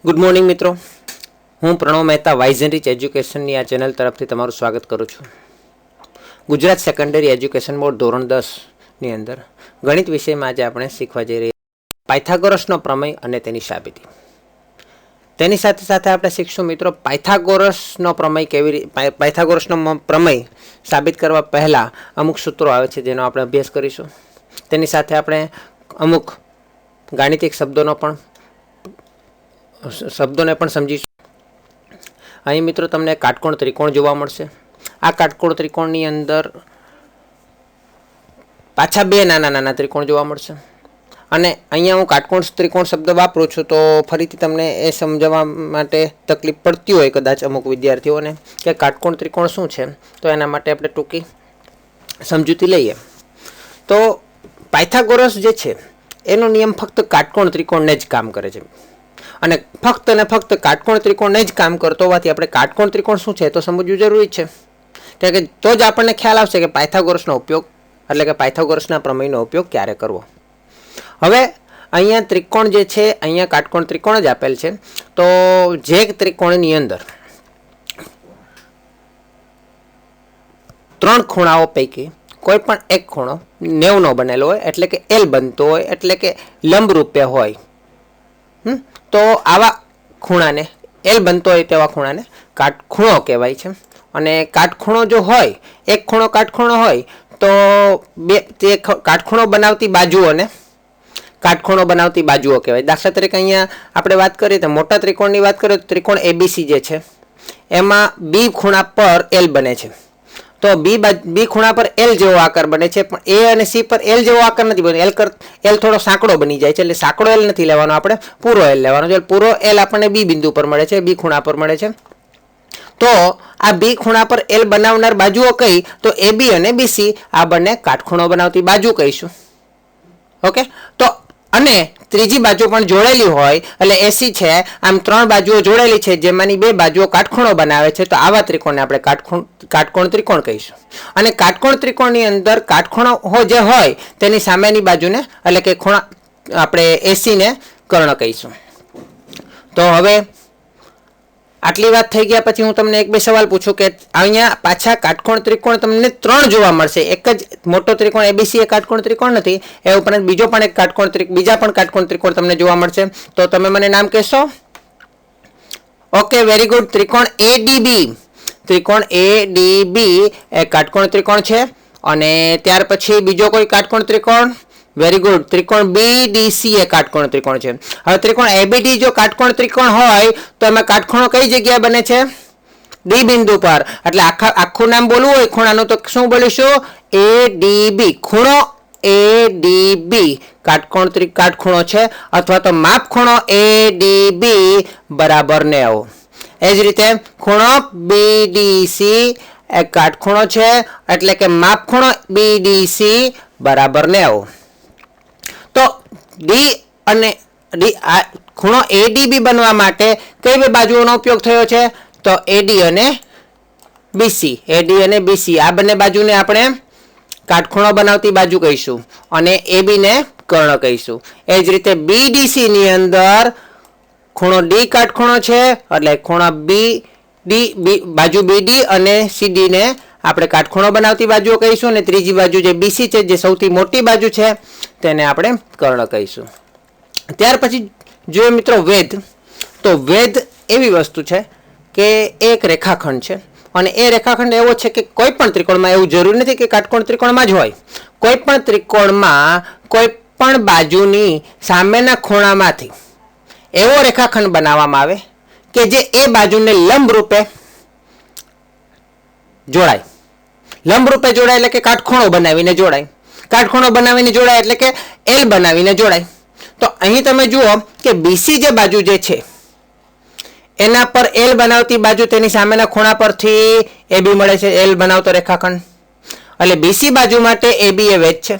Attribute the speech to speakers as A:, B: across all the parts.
A: Good morning मित्रों, हूँ Pranav Mehta wise and rich education आ चेनल तरफथी तमारुं स्वागत करूँ छूँ। गुजरात सेकंडरी एज्युकेशन बोर्ड धोरण 10 ની અંદર ગણિત વિષયમાં આજે આપણે શીખવા જઈ રહ્યા પાયથાગોરસનો પ્રમેય અને તેની સાબિતી। તેની સાથે સાથે આપણે શીખશું મિત્રો પાયથાગોરસનો પ્રમેય પાયથાગોરસનો પ્રમેય સાબિત કરવા પહેલા અમુક સૂત્રો આવે છે જેનો આપણે અભ્યાસ કરીશું। તેની સાથે આપણે અમુક ગાણિતિક શબ્દોને પણ સમજીશું। અહીં મિત્રો તમને કાટકોણ ત્રિકોણ જોવા મળશે। આ કાટકોણ ત્રિકોણની અંદર પાછા બે નાના નાના ત્રિકોણ જોવા મળશે અને અહીંયા હું કાટકોણ ત્રિકોણ શબ્દ વાપરું છું તો ફરીથી તમને એ સમજવા માટે તકલીફ પડતી હોય કદાચ અમુક વિદ્યાર્થીઓને કે કાટકોણ ત્રિકોણ શું છે, તો એના માટે આપણે ટૂંકી સમજૂતી લઈએ। તો પાયથાગોરસ જે છે એનો નિયમ ફક્ત કાટકોણ ત્રિકોણને જ કામ કરે છે અને ફક્ત ને ફક્ત કાટકોણ ત્રિકોણને જ કામ કરતો હોવાથી આપણે કાટકોણ ત્રિકોણ શું છે તો સમજવું જરૂરી છે, કારણ કે તો જ આપણને ખ્યાલ આવશે કે પાયથાગોરસનો ઉપયોગ એટલે કે પાયથાગોરસના પ્રમેયનો ઉપયોગ ક્યારે કરવો। હવે અહીંયા ત્રિકોણ જે છે અહીંયા કાટકોણ ત્રિકોણ જ આપેલ છે। તો જે ત્રિકોણની અંદર ત્રણ ખૂણાઓ પૈકી કોઈ પણ એક ખૂણો 90 નો બનેલો હોય એટલે કે એલ બનતો હોય એટલે કે લંબ રૂપે હોય, તો આવા ખૂણાને એલ બનતો હોય તેવા ખૂણાને કાટખૂણો કહેવાય છે। અને કાટખૂણો જો હોય, એક ખૂણો કાટખૂણો હોય તો તે કાટખૂણો બનાવતી બાજુઓને કાટખૂણો બનાવતી બાજુઓ કહેવાય। દાખલા તરીકે અહીંયા આપણે વાત કરીએ તો મોટા ત્રિકોણની વાત કરીએ તો ત્રિકોણ એબીસી જે છે એમાં બી ખૂણા પર એલ બને છે, તો બી ખૂણા પર એલ જેવો આકાર બને છે, પણ એ અને સી પર એલ જેવો આકાર નથી બને। એલ થોડો સાંકડો બની જાય છે, એટલે સાંકડો એલ નથી લેવાનો, આપણે પૂરો એલ લેવાનો છે। પૂરો એલ આપણને બી બિંદુ પર મળે છે, બી ખૂણા પર મળે છે। તો આ બી ખૂણા પર એલ બનાવનાર બાજુઓ કઈ તો એ બી અને બીસી આ બંને કાટખૂણો બનાવતી બાજુ કહીશું। ઓકે, તો અને ત્રીજી બાજુ પણ જોડેલી હોય એટલે એસી છે, આમ ત્રણ બાજુઓ જોડેલી છે જેમાંની બે બાજુઓ કાટખૂણો બનાવે છે, તો આવા ત્રિકોણને આપણે કાટકોણ ત્રિકોણ કહીશું। અને કાટકોણ ત્રિકોણની અંદર કાટખૂણો જે હોય તેની સામેની બાજુને એટલે કે ખૂણા આપણે એસી ને કર્ણ કહીશું। તો હવે આટલી વાત થઈ ગયા પછી હું તમને એક બે સવાલ પૂછું કે અહીંયા પાછા કાટકોણ ત્રિકોણ તમને ત્રણ જોવા મળશે। એક જ મોટો ત્રિકોણ એબીસી એ કાટકોણ ત્રિકોણ નથી, એ ઉપરાંત બીજા પણ કાટકોણ ત્રિકોણ તમને જોવા મળશે, તો તમે મને નામ કહેશો? Okay, very good. ત્રિકોણ એડીબી એ કાટકોણ ત્રિકોણ છે। અને ત્યાર પછી બીજો કોઈ કાટકોણ ત્રિકોણ? વેરી ગુડ, ત્રિકોણ બીડીસી એ કાટકોણ ત્રિકોણ છે। હવે ત્રિકોણ એબીડી જો કાટકોણ ત્રિકોણ હોય તો એમાં કાટખૂણો કઈ જગ્યાએ બને છે? ડી બિંદુ પર। એટલે આખું નામ બોલવું હોય ખૂણાનું તો શું બોલીશું? એડીબી। ખૂણો એડીબી કાટખૂણો છે અથવા તો માપ ખૂણો એડીબી બરાબર 90। એ જ રીતે ખૂણો બીડીસી એ કાટખૂણો છે એટલે કે માપ ખૂણો બીડીસી બરાબર 90। તો ડી અને ખૂણો એડીબી બનવા માટે કઈ બે બાજુઓનો ઉપયોગ થયો છે? તો એડી અને બીસી આ બંને બાજુને આપણે કાટખૂણો બનાવતી બાજુ કહીશું અને એબી ને કર્ણ કહીશું। એ જ રીતે બીડીસી ની અંદર ખૂણો ડી કાટખૂણો છે એટલે ખૂણા બાજુ બીડી અને સીડી ને આપણે કાટખૂણો બનાવતી બાજુઓ કહીશું અને ત્રીજી બાજુ જે બીસી છે જે સૌથી મોટી બાજુ છે તેને આપણે કર્ણ કહીશું। ત્યાર પછી જોઈએ મિત્રો વેધ, તો વેધ એવી વસ્તુ છે કે એક રેખાખંડ છે અને એ રેખાખંડ એવો છે કે કોઈ પણ ત્રિકોણમાં, એવું જરૂરી નથી કે કાટકોણ ત્રિકોણમાં જ હોય, કોઈ પણ ત્રિકોણમાં કોઈ પણ બાજુની સામેના ખૂણામાંથી એવો રેખાખંડ બનાવવામાં આવે કે જે એ બાજુને લંબ રૂપે જોડાય। લંબ રૂપે જોડાય એટલે કે કાટખૂણો બનાવીને જોડાય, કાટખૂણો બનાવીને જોડાય એટલે કે એલ બનાવીને જોડાય। તો અહીં તમે જુઓ કે બીસી જે બાજુ જે છે એના પર એલ બનાવતી બાજુ તેની સામેના ખૂણા પરથી એબી મળે છે, એલ બનાવતો રેખાખંડ, એટલે બીસી બાજુ માટે એબી એ વેધ છે।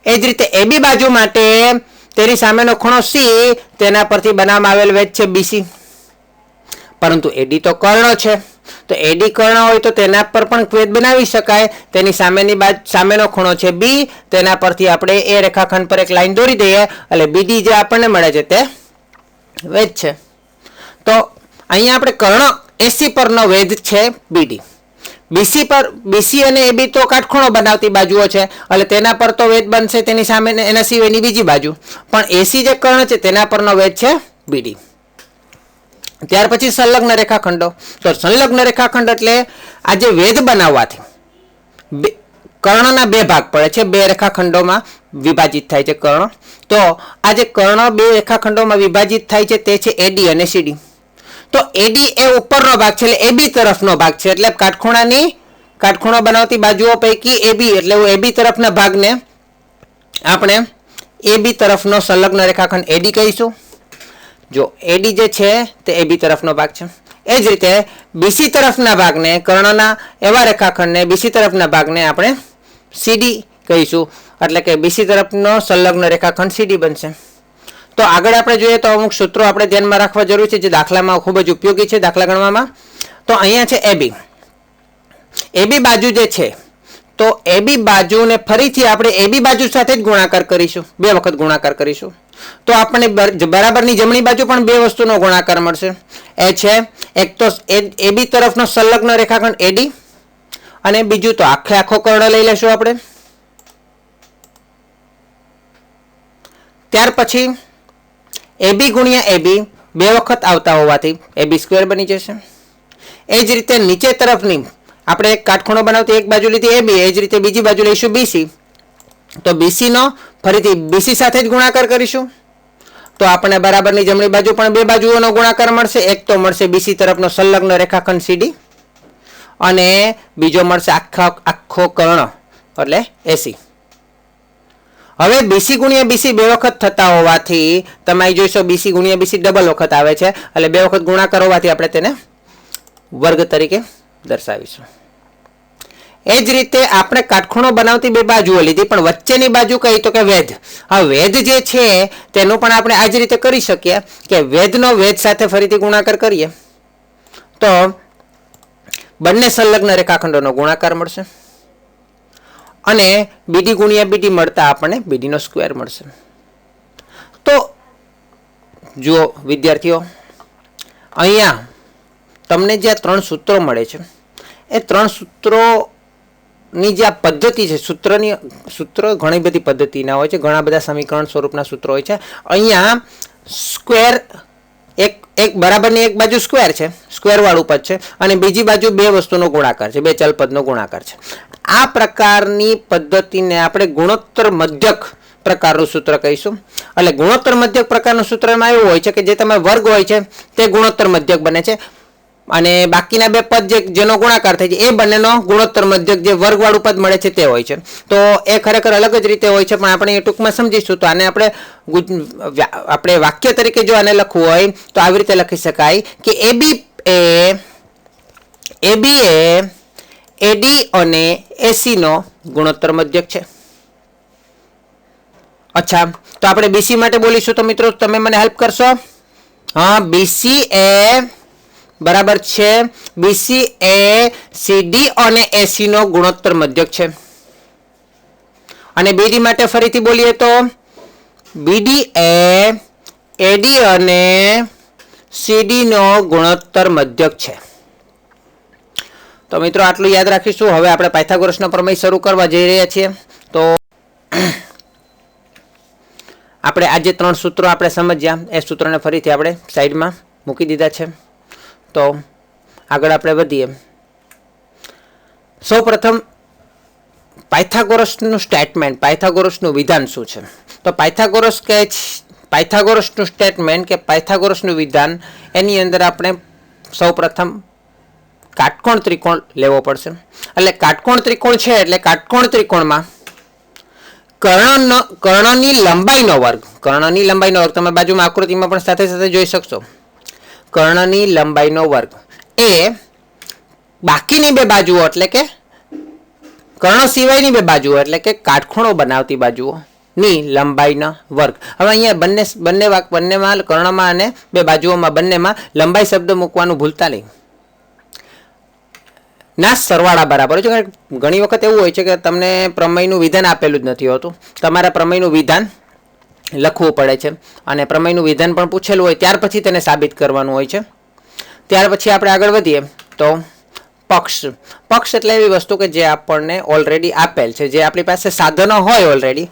A: એ જ રીતે એબી બાજુ માટે તેની સામેનો ખૂણો સી, તેના પરથી બનાવવામાં આવેલ વેધ છે બીસી। પરંતુ એડી તો કર્ણ છે, તો એડી કર્ણ હોય તો તેના પર પણ વેધ બનાવી શકાય। તેની સામેનો ખૂણો છે બી, તેના પરથી આપણે એ રેખાખંડ પર એક લાઈન દોરી દઈએ એટલે બીડી જે આપણને મળે છે તે વેધ છે। તો અહીંયા આપણે કર્ણ એસી પરનો વેધ છે બીડી. બીસી અને એબી તો કાટખૂણો બનાવતી બાજુઓ છે એટલે તેના પર તો વેધ બનશે તેની સામે એના સિવાયની બીજી બાજુ. પણ એસી જે કર્ણ છે તેના પરનો વેધ છે બીડી. ત્યાર પછી સંલગ્ન રેખાખંડો. તો સંલગ્ન રેખાખંડ એટલે આ જે વેધ બનાવવાથી કર્ણના બે ભાગ પડે છે, બે રેખાખંડોમાં વિભાજિત થાય છે કર્ણ. તો આ જે કર્ણ બે રેખાખંડોમાં વિભાજિત થાય છે તે છે એડી અને સીડી. તો એડી એ ઉપરનો ભાગ છે એટલે એબી તરફનો ભાગ છે, એટલે કાટખૂણો બનાવતી બાજુઓ પૈકી એબી એટલે એબી તરફના ભાગને આપણે એબી તરફનો સંલગ્ન રેખાખંડ એડી કહીશું. જો એડી જે છે તે એબી તરફનો ભાગ છે. એ જ રીતે બીસી તરફના ભાગને કર્ણના એવા રેખાખંડને બીસી તરફના ભાગને આપણે સીડી કહીશું, એટલે કે બીસી તરફનો સંલગ્ન રેખાખંડ સીડી બનશે. તો આગળ આપણે જોઈએ તો અમુક સૂત્રો આપણે ધ્યાનમાં રાખવા જરૂર છે જે દાખલામાં ખૂબ જ ઉપયોગી છે દાખલા ગણવામાં. તો અહીંયા છે એબી બાજુ જે છે તો એબી બાજુને ફરીથી આપણે એબી બાજુ સાથે જ ગુણાકાર કરીશું, બે વખત ગુણાકાર કરીશું. તો આપણને બરાબરની જમણી બાજુ પણ બે વસ્તુનો ગુણાકાર મળશે. એ છે એક તો એબી તરફનો સંલગ્ન રેખાખંડ એડી અને બીજું તો આખો કર્ણ લઈ લેશું આપણે. ત્યાર પછી એબી ગુણ્યા એબી બે વખત આવતા હોવાથી એબી સ્ક્વેર બની જશે. એ જ રીતે નીચે તરફની આપણે એક કાટખૂણો બનાવતી એક બાજુ લીધી એબી, એ જ રીતે બીજી બાજુ લઈશું બીસી. તો બીસીનો ફરીથી બીસી સાથે જ ગુણાકાર કરીશું. તો આપણને બરાબરની જમણી બાજુ પણ બે બાજુઓનો ગુણાકાર મળશે. એક તો મળશે બીસી તરફનો સંલગ્ન રેખાખંડ સીડી અને બીજો મળશે આખો કર્ણ એટલે એસી. હવે બીસી ગુણ્યા બીસી બે વખત થતા હોવાથી તમે જોઈશો બીસી ગુણ્યા બીસી ડબલ વખત આવે છે એટલે બે વખત ગુણાકાર હોવાથી આપણે તેને વર્ગ તરીકે દર્શાવીશું. એ જ રીતે આપણે કાટખૂણો બનાવતી બે બાજુઓ લીધી પણ વચ્ચેની બાજુ કઈ તો કે વેધ. આ વેધ જે છે તેનું પણ આપણે આ જ રીતે કરી શકીએ કે વેધનો વેધ સાથે ફરીથી ગુણાકાર કરીએ તો બંને સંલગ્ન રેખાખંડોનો ગુણાકાર મળશે અને બીડી ગુણ્યા બીડી મળતા આપણને બીડીનો સ્ક્વેર મળશે. તો જુઓ વિદ્યાર્થીઓ, અહીંયા તમને જે આ ત્રણ સૂત્રો મળે છે એ ત્રણ સૂત્રોની જે આ પદ્ધતિ છે, સૂત્ર ઘણી બધી પદ્ધતિના હોય છે, ઘણા બધા સમીકરણ સ્વરૂપના સૂત્રો હોય છે. અહીંયા સ્ક્વેર એક બરાબરની એક બાજુ સ્ક્વેર છે, સ્ક્વેર વાળું પદ છે અને બીજી બાજુ બે વસ્તુનો ગુણાકાર છે, બે ચલ પદનો ગુણાકાર છે. આ પ્રકારની પદ્ધતિને આપણે ગુણોત્તર મધ્યક પ્રકારનું સૂત્ર કહીશું. એટલે ગુણોત્તર મધ્યક પ્રકારનું સૂત્રમાં એવું હોય છે કે જે તમે વર્ગ હોય છે તે ગુણોત્તર મધ્યક બને છે અને બાકીના બે પદ જેનો ગુણાકાર થાય છે એ બંનેનો ગુણોત્તર મધ્યક જે વર્ગવાળું પદ મળે છે તે હોય છે. તો એ ખરેખર અલગ જ રીતે હોય છે પણ આપણે એ ટૂંકમાં સમજીશું. તો આને આપણે વાક્ય તરીકે જો આને લખવું હોય તો આવી રીતે લખી શકાય કે એબી એ એડી અને એસી નો ગુણોત્તર મધ્યક છે. અચ્છા, તો આપણે બીસી માટે બોલીશું. તો મિત્રો તમે મને હેલ્પ કરશો? હા, બીસી એ બરાબર છે બીસી એ સીડી અને એસી નો ગુણોત્તર મધ્યક છે. અને બીડી માટે ફરીથી બોલીએ તો બીડી એ એડી અને સીડી નો ગુણોત્તર મધ્યક છે. તો મિત્રો આટલું યાદ રાખીશું. હવે આપણે પાયથાગોરસનો પ્રમેય શરૂ કરવા જઈ રહ્યા છીએ. તો આપણે આ જે ત્રણ સૂત્રો આપણે સમજ્યા એ સૂત્રોને ફરીથી આપણે સાઈડમાં મૂકી દીધા છે. તો આગળ આપણે વધીએ. સૌપ્રથમ પાયથાગોરસનું સ્ટેટમેન્ટ, પાયથાગોરસનું વિધાન શું છે? તો પાયથાગોરસનું સ્ટેટમેન્ટ કે પાયથાગોરસનું વિધાન એની અંદર આપણે સૌપ્રથમ કાટકોણ ત્રિકોણ લેવો પડશે. એટલે કાટકોણ ત્રિકોણ છે એટલે કાટકોણ ત્રિકોણમાં કર્ણની લંબાઈનો વર્ગ તમે બાજુમાં આકૃતિમાં પણ સાથે સાથે જોઈ શકશો. કર્ણની લંબાઈનો વર્ગ એ બાકીની બે બાજુઓ એટલે કે કર્ણ સિવાયની બે બાજુઓ એટલે કે કાટખૂણો બનાવતી બાજુઓની લંબાઈનો વર્ગ. હવે અહીંયા બંનેમાં કર્ણમાં અને બે બાજુઓમાં બંનેમાં લંબાઈ શબ્દ મૂકવાનું ભૂલતા નહીં. ના સરવાળા બરાબર છે. ઘણી વખત એવું હોય છે કે તમને પ્રમેયનું વિધાન આપેલું જ નથી હોતું, તમારે પ્રમેયનું વિધાન લખવું પડે છે અને પ્રમેયનું વિધાન પણ પૂછેલું હોય ત્યાર પછી તેને સાબિત કરવાનું હોય છે. ત્યાર પછી આપણે આગળ વધીએ તો પક્ષ એટલે એવી વસ્તુ કે જે આપણને ઓલરેડી આપેલ છે, જે આપણી પાસે સાધનો હોય ઓલરેડી,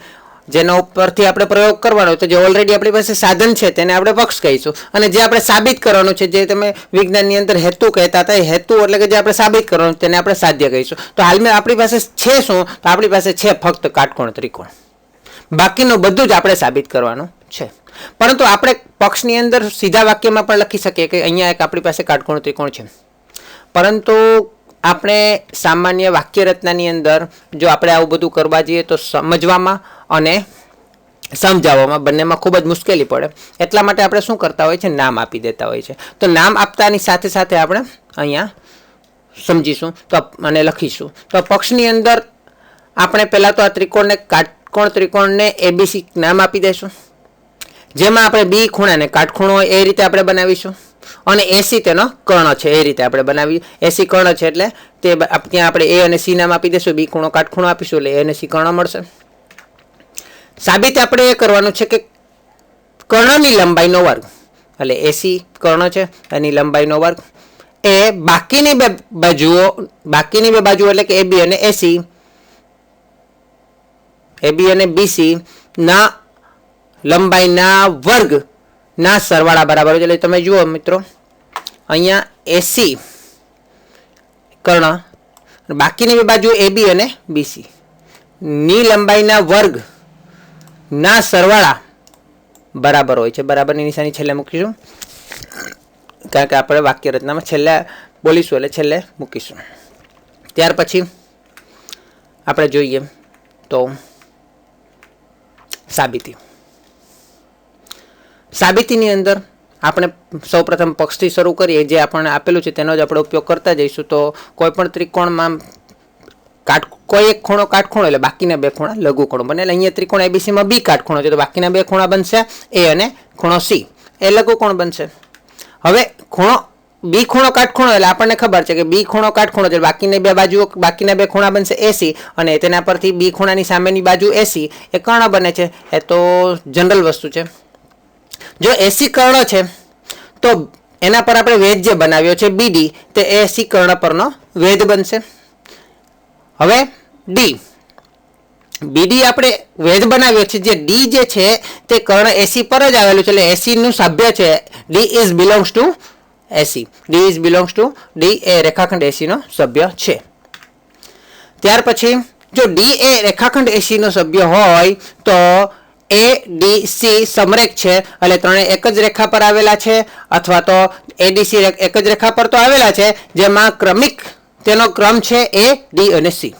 A: જેના ઉપરથી આપણે પ્રયોગ કરવાનો, તો જે ઓલરેડી આપણી પાસે સાધન છે તેને આપણે પક્ષ કહીશું. અને જે આપણે સાબિત કરવાનું છે, જે તમે વિજ્ઞાનની અંદર હેતુ કહેતા હતા, એ હેતુ એટલે કે જે આપણે સાબિત કરવાનું તેને આપણે સાધ્ય કહીશું. તો હાલમાં આપણી પાસે છે શું? તો આપણી પાસે છે ફક્ત કાટકોણ ત્રિકોણ. બાકીનું બધું જ આપણે સાબિત કરવાનું છે. પરંતુ આપણે પક્ષની અંદર સીધા વાક્યમાં પણ લખી શકીએ કે અહીંયા એક આપણી પાસે કાટકોણ ત્રિકોણ છે. પરંતુ આપણે સામાન્ય વાક્ય રચનાની અંદર જો આપણે આવું બધું કરવા જઈએ તો સમજવામાં અને સમજાવવામાં બંનેમાં ખૂબ જ મુશ્કેલી પડે. એટલા માટે આપણે શું કરતા હોય છે? નામ આપી દેતા હોય છે. તો નામ આપતાની સાથે સાથે આપણે અહીંયા સમજીશું તો અને લખીશું. તો પક્ષની અંદર આપણે પહેલાં તો આ ત્રિકોણને કાટકોણ ત્રિકોણને ABC નામ આપી દઈશું. જેમાં આપણે બી ખૂણાને કાટખૂણો હોય એ રીતે આપણે બનાવીશું. અને AC તેનો કર્ણ છે એ રીતે આપણે બનાવી. AC કર્ણ છે એટલે તે ત્યાં આપણે A અને C નામ આપી દઈશું, બી ખૂણો કાટખૂણો આપીશું એટલે A અને C કર્ણ મળશે. સાબિત આપણે એ કરવાનું છે કે કર્ણની લંબાઈનો વર્ગ, એટલે AC કર્ણ છે એની લંબાઈનો વર્ગ એ બાકીની બે બાજુઓ એટલે કે AB અને AC, AB અને BC ના લંબાઈના વર્ગ ના સરવાળા બરાબર. એટલે તમે જુઓ મિત્રો, અહીંયા AC કર્ણ, બાકીની બે બાજુ AB અને BC ની લંબાઈના વર્ગ ના સરવાળા બરાબર હોય છે. બરાબરની નિશાની છેલ્લે મૂકીશું, કારણ કે આપણે વાક્ય રચનામાં છેલ્લે બોલીશું એટલે છેલ્લે મૂકીશું. ત્યાર પછી આપણે જોઈએ તો સાબિતીની અંદર આપણે સૌપ્રથમ પક્ષથી શરૂ કરીએ. જે આપણને આપેલું છે તેનો જ આપણે ઉપયોગ કરતા જઈશું. તો કોઈ પણ ત્રિકોણમાં કોઈ એક ખૂણો કાટખૂણો એટલે બાકીના બે ખૂણા લઘુ ખૂણો બને. એટલે અહીંયા ત્રિકોણ ABCમાં B કાટખૂણો છે તો બાકીના બે ખૂણા બનશે A અને ખૂણો C, એ લઘુ કોણ બનશે. હવે ખૂણો B ખૂણો કાટખૂણો એટલે આપણને ખબર છે કે B ખૂણો કાટખૂણો એટલે બાકીના બે ખૂણા બનશે AC, અને તેના પરથી B ખૂણાની સામેની બાજુ AC એ કર્ણ બને છે. એ તો જનરલ વસ્તુ છે. જો AC કર્ણ છે તો એના પર આપણે વેધ જે બનાવ્યો છે BD, તે AC કર્ણ પરનો વેધ બનશે. હવે BD આપણે વેધ બનાવ્યો છે, જે D જે છે તે કર્ણ AC પર જ આવેલું છે, એટલે AC નું સભ્ય છે. D belongs to AC. D એ રેખાખંડ AC નો સભ્ય છે. ત્યાર પછી જો D એ રેખાખંડ AC નો સભ્ય હોય તો ADC સમરેખ છે, એટલે ત્રણે એક જ રેખા પર આવેલા છે, અથવા તો ADC એક જ રેખા પર તો આવેલા છે, જેમાં ક્રમિક તેનો ક્રમ છે A, D અને C.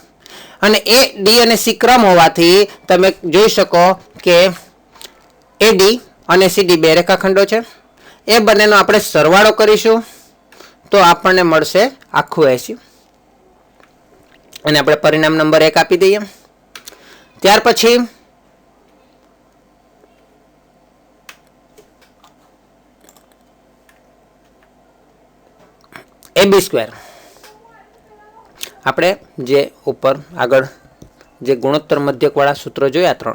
A: અને A, D અને C ક્રમ હોવાથી તમે જોઈ શકો કે AD અને CD બે રેખાખંડો છે. એ બંનેનો આપણે સરવાળો કરીશું તો આપણને મળશે આખું 80, અને આપણે પરિણામ નંબર 1 આપી દઈએ. ત્યાર પછી AB². આપણે જે ઉપર આગળ જે ગુણોત્તર મધ્યકવાળા સૂત્રો જોયા 3,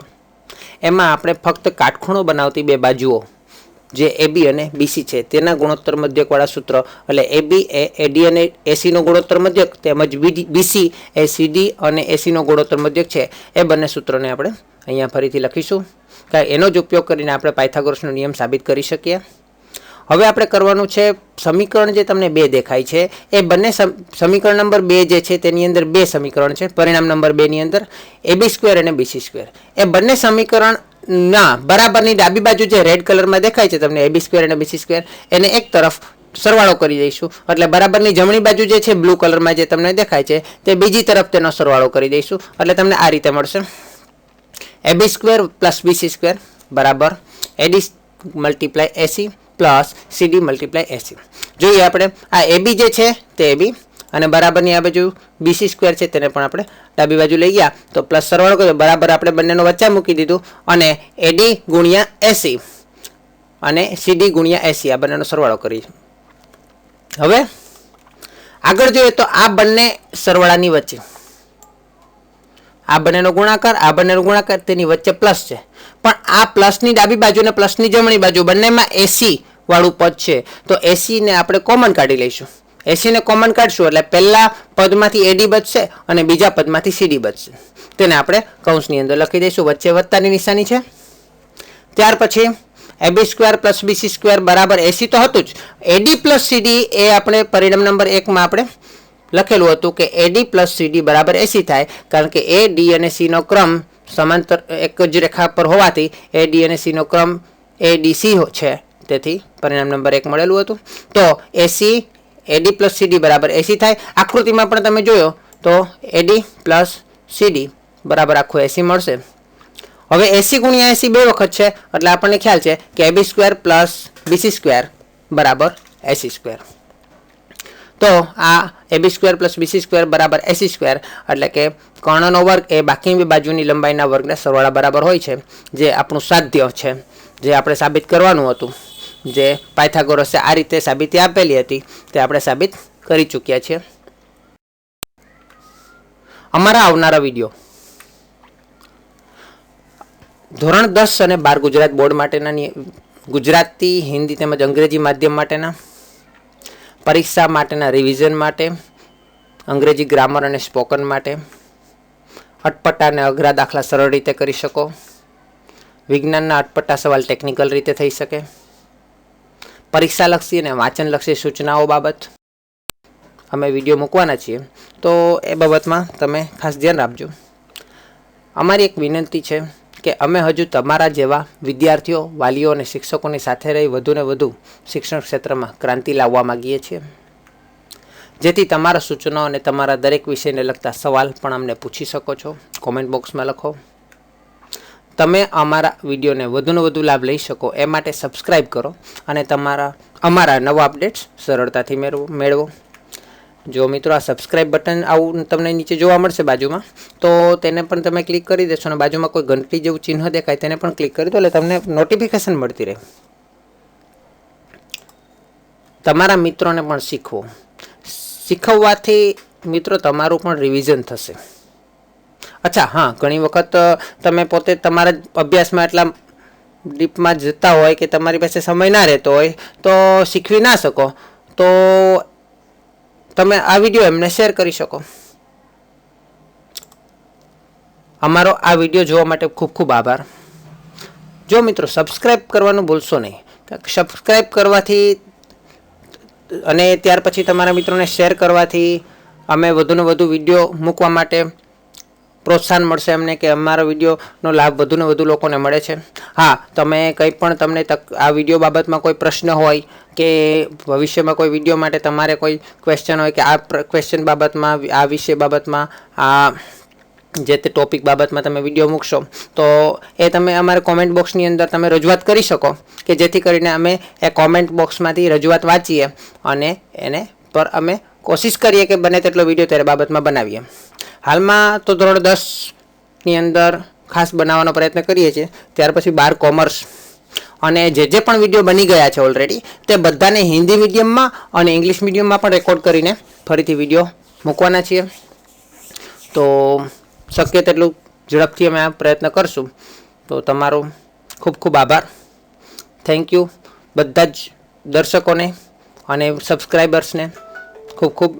A: એમાં આપણે ફક્ત કાટખૂણો બનાવતી બે બાજુઓ જે AB અને BC છે તેના ગુણોત્તર મધ્યકવાળા સૂત્ર, એટલે AB એ AD અને AC નો ગુણોત્તર મધ્યક, તેમજ BC એ CD અને AC નો ગુણોત્તર મધ્યક છે. એ બંને સૂત્રોને આપણે અહીંયા ફરીથી લખીશું, કારણ એનો જ ઉપયોગ કરીને આપણે પાયથાગોરસનો નિયમ સાબિત કરી શકીએ. હવે આપણે કરવાનું છે સમીકરણ જે તમને 2 દેખાય છે એ બંને સમીકરણ નંબર 2 જે છે તેની અંદર 2 સમીકરણ છે. પરિણામ નંબર 2 ની અંદર AB² અને BC². એ બંને સમીકરણ ના બરાબરની ડાબી બાજુ જે રેડ કલરમાં દેખાય છે તમને AB² અને BC², એને એક તરફ સરવાળો કરી દઈશું. એટલે બરાબરની જમણી બાજુ જે છે બ્લુ કલરમાં જે તમને દેખાય છે તે બીજી તરફ તેનો સરવાળો કરી દઈશું. એટલે તમને આ રીતે મળશે AB² + BC² બરાબર AD × AC plus CD × AC. જોઈએ આપણે આ AB જે છે તે AB, અને બરાબરની આ બાજુ BC² છે તેને પણ આપણે ડાબી બાજુ લઈ ગયા તો પ્લસ સરવાળો કર્યો, બરાબર આપણે બંનેનો વચ્ચે મૂકી દીધું, અને AD × AC અને CD × AC આ બંનેનો સરવાળો કરી. હવે આગળ જોઈએ તો આ બંને સરવાળાની વચ્ચે આ બંનેનો ગુણાકાર તેની વચ્ચે પ્લસ છે, પણ આ પ્લસની ડાબી બાજુ અને પ્લસની જમણી બાજુ બંનેમાં AC વાળું પદ છે તો એસીને આપણે કોમન કાઢી લઈશું. એસીને કોમન કાઢશું એટલે પહેલા પદમાંથી એડી બચશે અને બીજા પદમાંથી સીડી બચશે. તેને આપણે કૌંસની અંદર લખી દઈશું. વચ્ચે વત્તાની નિશાની છે. ત્યાર પછી AB square plus BC square બરાબર એસી તો હતું જ. એડી પ્લસ સીડી એ આપણે પરિણામ નંબર 1 માં આપણે લખેલું હતું કે એડી પ્લસ સીડી બરાબર એસી થાય, કારણ કે એ ડી અને સી નો ક્રમ સમાંતર એક જ રેખા પર હોવાથી એ ડી અને સી નો ક્રમ ADC છે. તેથી પરિણામ નંબર 1 મળેલું હતું. તો એસી એડી પ્લસ સીડી બરાબર એસી થાય. આકૃતિમાં પણ તમે જોયો તો એડી પ્લસ સીડી બરાબર આખું એસી મળશે. હવે એસી ગુણ્યા એસી 2 વખત છે એટલે આપણને ખ્યાલ છે કે AB square plus BC square બરાબર એસી સ્ક્વેર. તો આ AB square plus BC square બરાબર એસી સ્ક્વેર એટલે કે કર્ણનો વર્ગ એ બાકીની બાજુની લંબાઈના વર્ગના સરવાળા બરાબર હોય છે, જે આપણું સાધ્ય છે, જે આપણે સાબિત કરવાનું હતું, જે પાયથાગોરસે આ રીતે સાબિતી આપેલી હતી તે આપણે સાબિત કરી ચૂક્યા છીએ. અમારા આવનારા વિડીયો ધોરણ 10 અને 12 ગુજરાત બોર્ડ માટેના ગુજરાતી, હિન્દી તેમજ અંગ્રેજી માધ્યમ માટેના, પરીક્ષા માટેના રિવિઝન માટે, અંગ્રેજી ગ્રામર અને સ્પોકન માટે, અટપટા અને અઘરા દાખલા સરળ રીતે કરી શકો, વિજ્ઞાનના અટપટા સવાલ ટેકનિકલ રીતે થઈ શકે, પરીક્ષાલક્ષી અને વાંચનલક્ષી સૂચનાઓ બાબત અમે વિડીયો મૂકવાના છીએ. તો એ બાબતમાં તમે ખાસ ધ્યાન રાખજો. અમારી એક વિનંતી છે કે અમે હજુ તમારા જેવા વિદ્યાર્થીઓ, વાલીઓ અને શિક્ષકોની સાથે રહી વધુને વધુ શિક્ષણ ક્ષેત્રમાં ક્રાંતિ લાવવા માગીએ છીએ, જેથી તમારા સૂચનો અને તમારા દરેક વિષયને લગતા સવાલ પણ અમને પૂછી શકો છો. કોમેન્ટ બોક્સમાં લખો. તમે અમારા વિડીયોને વધુને વધુ લાભ લઈ શકો એ માટે સબસ્ક્રાઈબ કરો અને અમારા નવા અપડેટ્સ સરળતાથી મેળવો. જો મિત્રો આ સબસ્ક્રાઈબ બટન આવું તમને નીચે જોવા મળશે બાજુમાં, તો તેને પણ તમે ક્લિક કરી દેશો અને બાજુમાં કોઈ ઘંટડી જેવું ચિહ્ન દેખાય તેને પણ ક્લિક કરી દો એટલે તમને નોટિફિકેશન મળતી રહે. તમારા મિત્રોને પણ શીખવો. શીખવવાથી મિત્રો તમારું પણ રિવિઝન થશે. અચ્છા હા, ઘણી વખત તમે પોતે તમારા અભ્યાસમાં એટલા ડીપમાં જતા હોય કે તમારી પાસે સમય ના રહેતો હોય તો શીખવી ના શકો, તો તમે આ વિડીયો એમને શેર કરી શકો. અમારો આ વિડીયો જોવા માટે ખૂબ ખૂબ આભાર. જો મિત્રો સબસ્ક્રાઈબ કરવાનું ભૂલશો નહીં. સબસ્ક્રાઈબ કરવાથી અને ત્યાર પછી તમારા મિત્રોને શેર કરવાથી અમે વધુને વધુ વિડીયો મૂકવા માટે પ્રોત્સાહન મળશે અમને, કે અમારા વિડીયોનો લાભ વધુને વધુ લોકોને મળે છે. હા, તમે કંઈ પણ તમને આ વિડીયો બાબતમાં કોઈ પ્રશ્ન હોય કે ભવિષ્યમાં કોઈ વિડીયો માટે તમારે કોઈ ક્વેશ્ચન હોય કે આ ક્વેશ્ચન બાબતમાં, આ વિષય બાબતમાં, આ જે તે ટોપિક બાબતમાં તમે વિડીયો મૂકશો તો એ તમે અમારા કોમેન્ટ બોક્સની અંદર તમે રજૂઆત કરી શકો, કે જેથી કરીને અમે એ કોમેન્ટ બોક્સમાંથી રજૂઆત વાંચીએ અને એને પર અમે કોશિશ કરીએ કે બને તેટલો વિડીયો ત્યારે બાબતમાં બનાવીએ. હાલમાં તો ધોરણ 10ની અંદર ખાસ બનાવવાનો પ્રયત્ન કરીએ છીએ. ત્યાર પછી 12 કોમર્સ અને જે પણ વિડીયો બની ગયા છે ઓલરેડી તે બધાને હિન્દી મીડિયમમાં અને ઇંગ્લિશ મીડિયમમાં પણ રેકોર્ડ કરીને ફરીથી વિડીયો મૂકવાના છીએ. તો શક્ય તેટલું ઝડપથી અમે આ પ્રયત્ન કરશું. તો તમારો ખૂબ ખૂબ આભાર. થેન્ક યુ બધા જ દર્શકોને અને સબસ્ક્રાઈબર્સને ખૂબ ખૂબ